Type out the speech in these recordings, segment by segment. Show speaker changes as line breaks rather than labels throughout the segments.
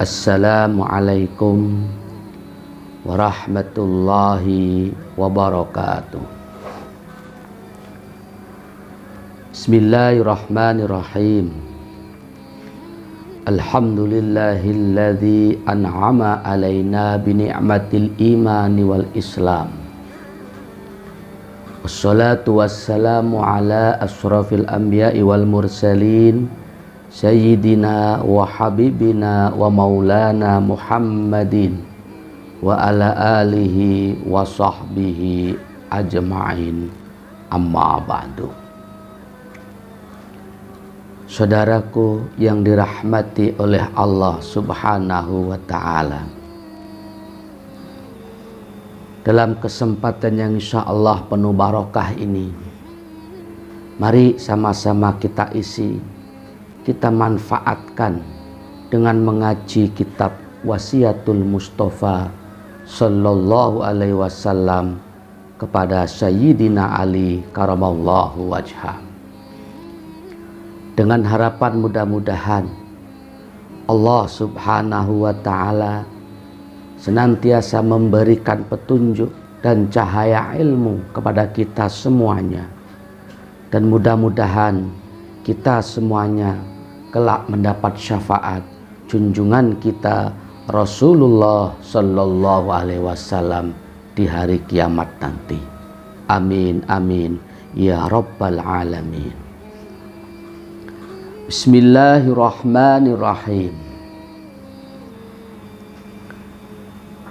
Assalamualaikum warahmatullahi wabarakatuh. Bismillahirrahmanirrahim. Alhamdulillahilladzi an'ama alaina bi ni'matil imani wal islam. Wassalatu wassalamu ala asrafil anbiya'i wal mursalin Sayyidina wa habibina wa maulana Muhammadin wa ala alihi wa sahbihi ajma'in, amma ba'du. Saudaraku yang dirahmati oleh Allah subhanahu wa ta'ala, dalam kesempatan yang insya Allah penuh barokah ini, mari sama-sama kita isi, kita manfaatkan dengan mengaji kitab Wasiyatul Mustafa Sallallahu Alaihi Wasallam kepada Sayyidina Ali karamallahu wajhah, dengan harapan mudah-mudahan Allah subhanahu wa ta'ala senantiasa memberikan petunjuk dan cahaya ilmu kepada kita semuanya, dan mudah-mudahan kita semuanya kelak mendapat syafaat junjungan kita Rasulullah Sallallahu Alaihi Wasallam di hari kiamat nanti. Amin amin ya rabbal alamin. Bismillahirrahmanirrahim.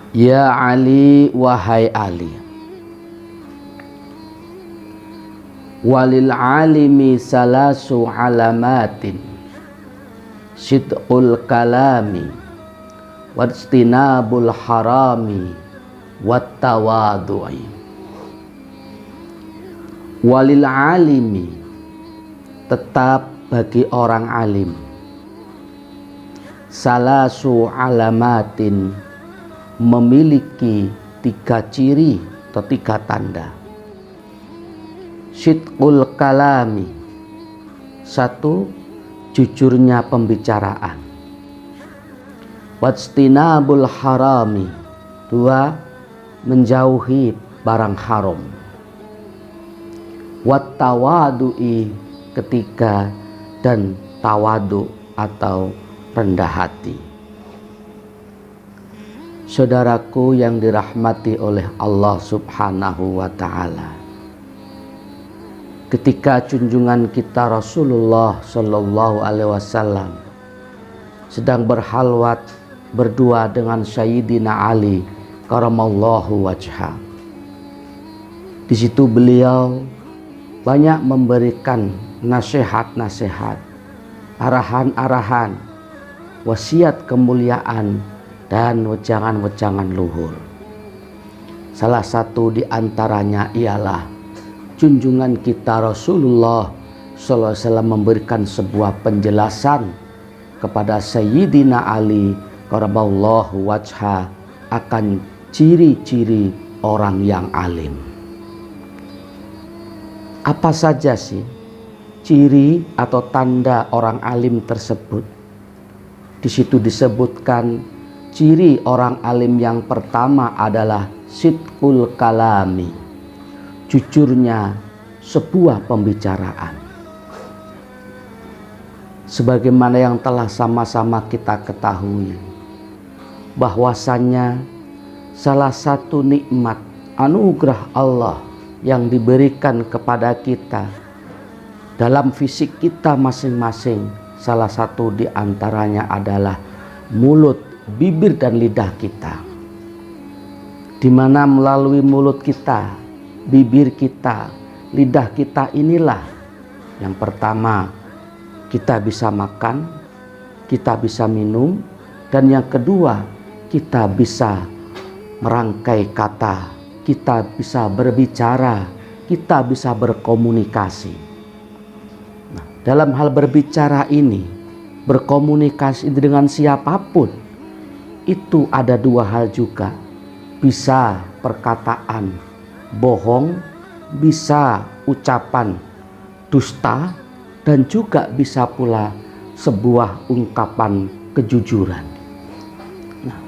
Ya Ali, wahai Ali, walil alimi salasu alamatin sidqul kalami wastinabul harami wattawadu'i. Walil alimi, tetap bagi orang alim, salasu alamatin, memiliki 3 ciri atau 3 tanda. Sidqul kalami, 1, jujurnya pembicaraan. Wastinabul harami, 2, menjauhi barang haram. Wattawadu'i, 3, dan tawadu atau rendah hati. Saudaraku yang dirahmati oleh Allah subhanahu wa ta'ala, ketika junjungan kita Rasulullah Sallallahu Alaihi Wasallam sedang berhalwat berdua dengan Sayyidina Ali karamallahu wajhah, di situ beliau banyak memberikan nasihat-nasihat, arahan-arahan, wasiat kemuliaan, dan wejangan-wejangan luhur. Salah satu di antaranya ialah junjungan kita Rasulullah sallallahu alaihi wasallam memberikan sebuah penjelasan kepada Sayyidina Ali karamallahu wajhah akan ciri-ciri orang yang alim. Apa saja sih ciri atau tanda orang alim tersebut? Di situ disebutkan ciri orang alim yang pertama adalah sidqul kalami, jujurnya sebuah pembicaraan. Sebagaimana yang telah sama-sama kita ketahui, bahwasannya salah satu nikmat anugerah Allah yang diberikan kepada kita dalam fisik kita masing-masing, salah satu di antaranya adalah mulut, bibir, dan lidah kita, di mana melalui mulut kita, bibir kita, lidah kita inilah yang pertama kita bisa makan, kita bisa minum, dan yang kedua kita bisa merangkai kata, kita bisa berbicara, kita bisa berkomunikasi. Nah, dalam hal berbicara ini, berkomunikasi dengan siapapun, itu ada 2 hal juga. Bisa perkataan bohong, bisa ucapan dusta, dan juga bisa pula sebuah ungkapan kejujuran. Nah,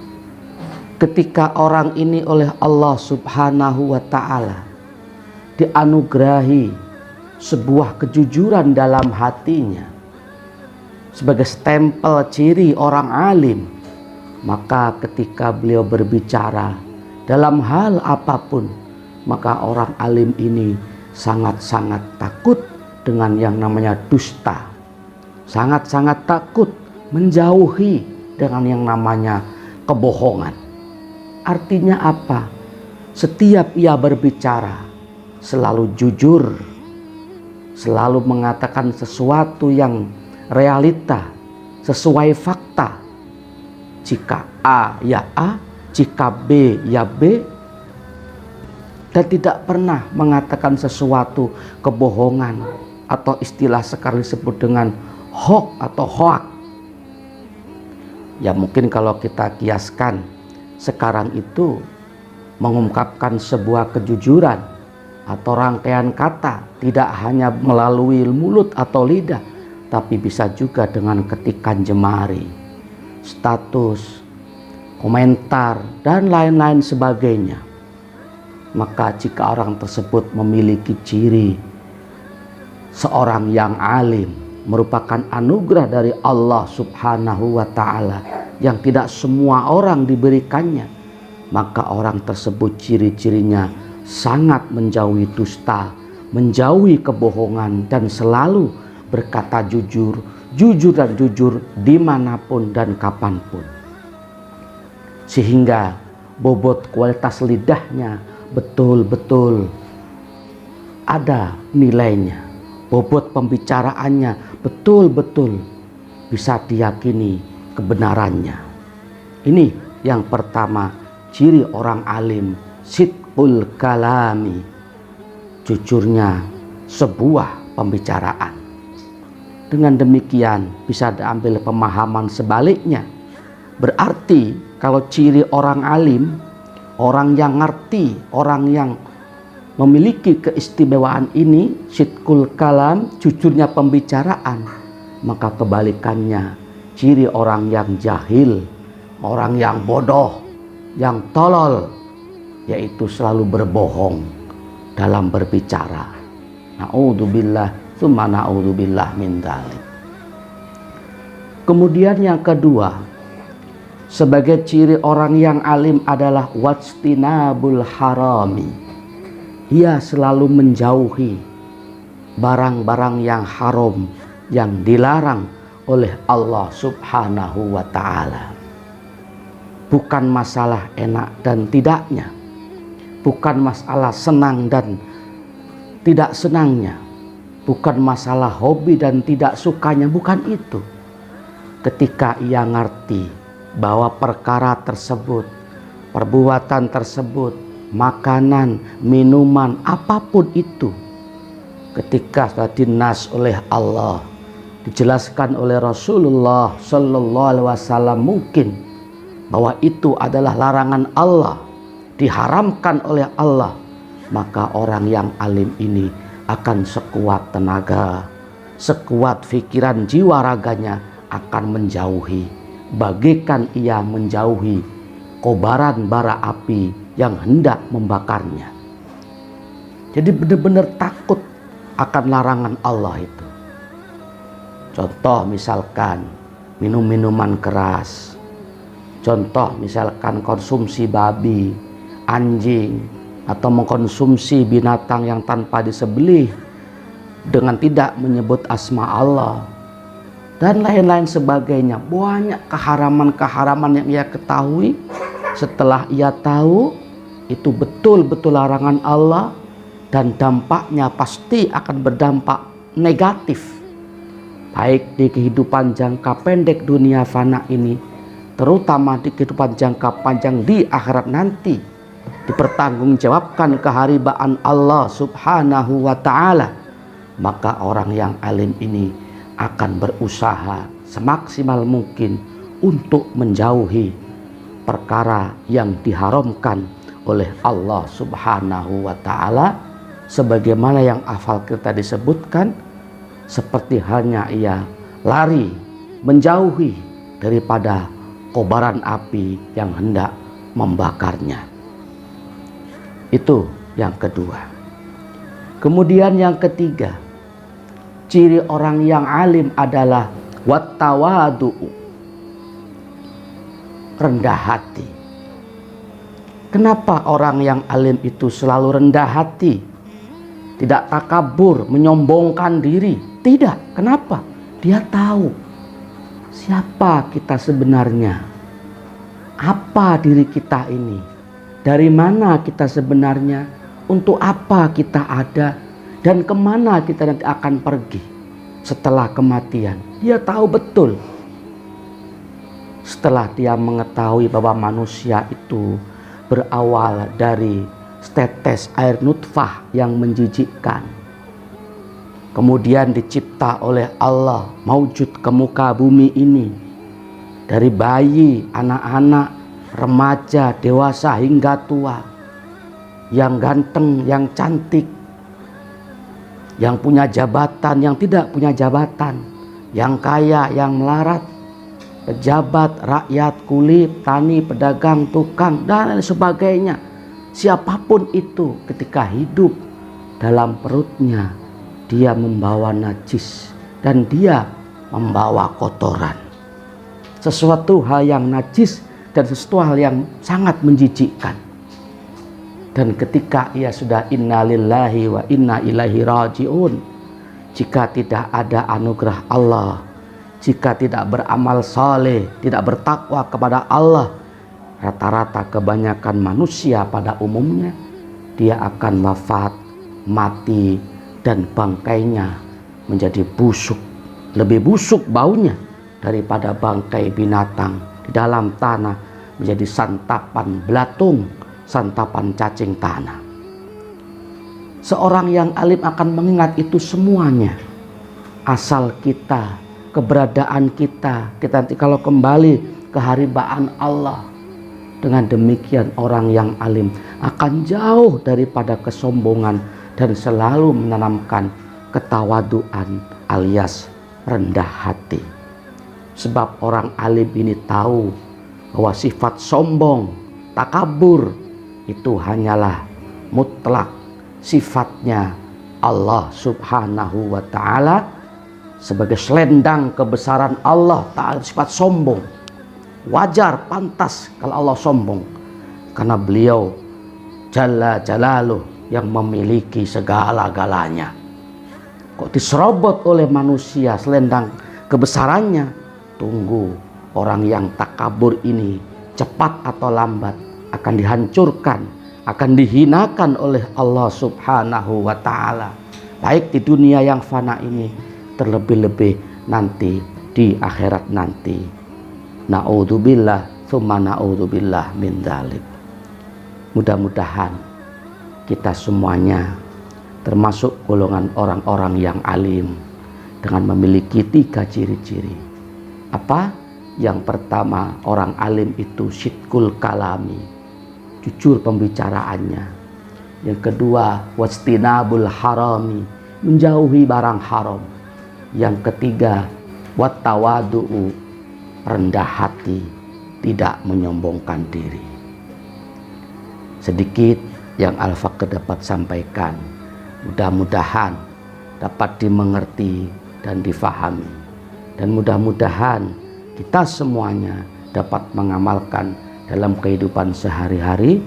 ketika orang ini oleh Allah Subhanahu wa Ta'ala dianugerahi sebuah kejujuran dalam hatinya sebagai stempel ciri orang alim, maka ketika beliau berbicara dalam hal apapun, maka orang alim ini sangat-sangat takut dengan yang namanya dusta, sangat-sangat takut menjauhi dengan yang namanya kebohongan. Artinya apa? Setiap ia berbicara selalu jujur, selalu mengatakan sesuatu yang realita, sesuai fakta. Jika A ya A, jika B ya B, dan tidak pernah mengatakan sesuatu kebohongan atau istilah sekarang disebut dengan hoax atau hoak. Ya mungkin kalau kita kiaskan sekarang itu mengungkapkan sebuah kejujuran atau rangkaian kata tidak hanya melalui mulut atau lidah, tapi bisa juga dengan ketikan jemari, status, komentar, dan lain-lain sebagainya. Maka jika orang tersebut memiliki ciri seorang yang alim, merupakan anugerah dari Allah Subhanahu wa Ta'ala yang tidak semua orang diberikannya, maka orang tersebut ciri-cirinya sangat menjauhi dusta, menjauhi kebohongan, dan selalu berkata jujur, jujur dan jujur dimanapun dan kapanpun. Sehingga bobot kualitas lidahnya betul-betul ada nilainya. Bobot pembicaraannya betul-betul bisa diyakini kebenarannya. Ini yang pertama, ciri orang alim, sidqul kalami, jujurnya sebuah pembicaraan. Dengan demikian bisa diambil pemahaman sebaliknya. Berarti kalau ciri orang alim, orang yang ngerti, orang yang memiliki keistimewaan ini, sidqul kalam, jujurnya pembicaraan, maka kebalikannya ciri orang yang jahil, orang yang bodoh, yang tolol, yaitu selalu berbohong dalam berbicara. Na'udzubillah tsumma na'udzubillah min dzalik. Kemudian yang kedua, sebagai ciri orang yang alim adalah wajtinabul harami. Ia selalu menjauhi barang-barang yang haram, yang dilarang oleh Allah Subhanahu wa Ta'ala. Bukan masalah enak dan tidaknya, bukan masalah senang dan tidak senangnya, bukan masalah hobi dan tidak sukanya, bukan itu. Ketika ia ngerti bahwa perkara tersebut, perbuatan tersebut, makanan, minuman, apapun itu, ketika sudah dinas oleh Allah, dijelaskan oleh Rasulullah Sallallahu Alaihi Wasallam mungkin bahwa itu adalah larangan Allah, diharamkan oleh Allah, maka orang yang alim ini akan sekuat tenaga, sekuat pikiran jiwa raganya akan menjauhi, bagaikan ia menjauhi kobaran bara api yang hendak membakarnya. Jadi benar-benar takut akan larangan Allah itu. Contoh misalkan minum minuman keras, contoh misalkan konsumsi babi, anjing, atau mengkonsumsi binatang yang tanpa disembelih dengan tidak menyebut asma Allah, dan lain-lain sebagainya. Banyak keharaman-keharaman yang ia ketahui. Setelah ia tahu itu betul-betul larangan Allah, dan dampaknya pasti akan berdampak negatif, baik di kehidupan jangka pendek dunia fana ini, terutama di kehidupan jangka panjang di akhirat nanti, dipertanggungjawabkan keharibaan Allah Subhanahu wa Ta'ala. Maka orang yang alim ini akan berusaha semaksimal mungkin untuk menjauhi perkara yang diharamkan oleh Allah Subhanahu wa Ta'ala, sebagaimana yang hafal kita disebutkan, seperti halnya ia lari menjauhi daripada kobaran api yang hendak membakarnya. Itu yang kedua. Kemudian yang ketiga, ciri orang yang alim adalah wattawadu'u, rendah hati. Kenapa orang yang alim itu selalu rendah hati? Tidak takabur, menyombongkan diri. Tidak. Kenapa? Dia tahu siapa kita sebenarnya. Apa diri kita ini? Dari mana kita sebenarnya? Untuk apa kita ada? Dan kemana kita nanti akan pergi setelah kematian? Dia tahu betul. Setelah dia mengetahui bahwa manusia itu berawal dari setetes air nutfah yang menjijikkan, kemudian dicipta oleh Allah maujud ke muka bumi ini, dari bayi, anak-anak, remaja, dewasa hingga tua, yang ganteng, yang cantik, yang punya jabatan, yang tidak punya jabatan, yang kaya, yang melarat, pejabat, rakyat, kuli, tani, pedagang, tukang, dan lain sebagainya. Siapapun itu ketika hidup dalam perutnya, dia membawa najis dan dia membawa kotoran. Sesuatu hal yang najis dan sesuatu hal yang sangat menjijikkan. Dan ketika ia sudah innalillahi wa inna ilaihi rajiun, jika tidak ada anugerah Allah, jika tidak beramal saleh, tidak bertakwa kepada Allah, rata-rata kebanyakan manusia pada umumnya, dia akan wafat, mati, dan bangkainya menjadi busuk. Lebih busuk baunya daripada bangkai binatang di dalam tanah, menjadi santapan belatung, santapan cacing tanah. Seorang yang alim akan mengingat itu semuanya. Asal kita, keberadaan kita nanti kalau kembali ke haribaan Allah. Dengan demikian orang yang alim akan jauh daripada kesombongan dan selalu menanamkan ketawaduan alias rendah hati. Sebab orang alim ini tahu bahwa sifat sombong, takabur itu hanyalah mutlak sifatnya Allah Subhanahu wa ta'ala. Sebagai selendang kebesaran Allah Ta'ala, sifat sombong. Wajar, pantas kalau Allah sombong, karena beliau Jalla Jalaluh yang memiliki segala-galanya. Kok diserobot oleh manusia selendang kebesarannya? Tunggu, orang yang takabur ini cepat atau lambat akan dihancurkan, akan dihinakan oleh Allah Subhanahu wa ta'ala, baik di dunia yang fana ini, terlebih-lebih nanti di akhirat nanti. Na'udzubillah tsumma na'udzubillah min dzalik. Mudah-mudahan kita semuanya termasuk golongan orang-orang yang alim dengan memiliki 3 ciri-ciri. Apa? Yang pertama, orang alim itu sidqul kalami, jujur pembicaraannya. Yang kedua, wastinabul harami, menjauhi barang haram. Yang ketiga, wattawadu'u, rendah hati, tidak menyombongkan diri. Sedikit yang Al-Faqih dapat sampaikan, mudah-mudahan dapat dimengerti dan difahami, dan mudah-mudahan kita semuanya dapat mengamalkan dalam kehidupan sehari-hari,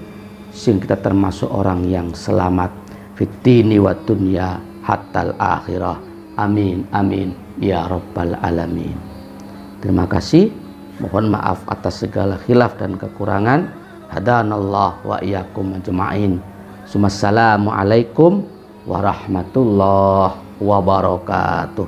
sehingga kita termasuk orang yang selamat fid dini wa dunya hattal akhirah. Amin, amin, ya rabbal alamin. Terima kasih. Mohon maaf atas segala khilaf dan kekurangan. Hadanallah wa iyyakum ajma'in. Assalamualaikum warahmatullahi wabarakatuh.